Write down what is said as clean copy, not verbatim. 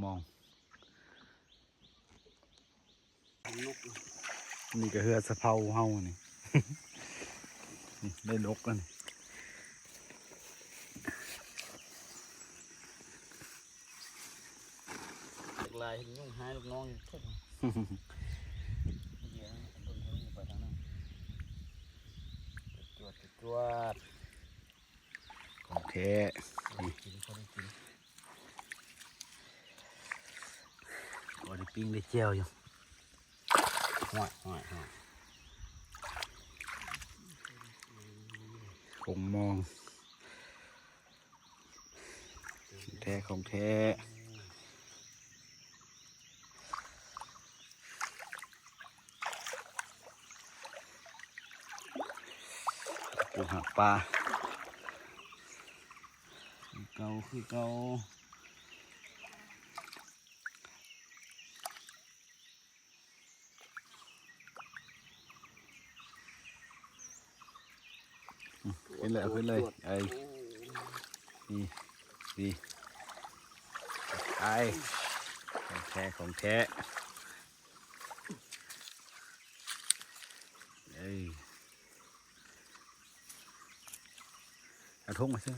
มองนี่ก็เฮือสะเพาเฮานี่ นี่ได้นกแล้วนี่ลายยุ่งหายลูกน้องอยู่ทุกเดี๋ยวต้นนี้ไปทางนั้นจวดของแท้นี่ กินเขาได้กิน ก็ได้ปิ้งได้เจียวอยู่ ห่วยคงมองแท้ของแท้ปูหักปลาเก่าคือเก่าขึ้นเลยขึ้นเลยไอ้นี่ดีไอ้ของแท้ของแท้เอ้ยเอาทุ่งมาสิ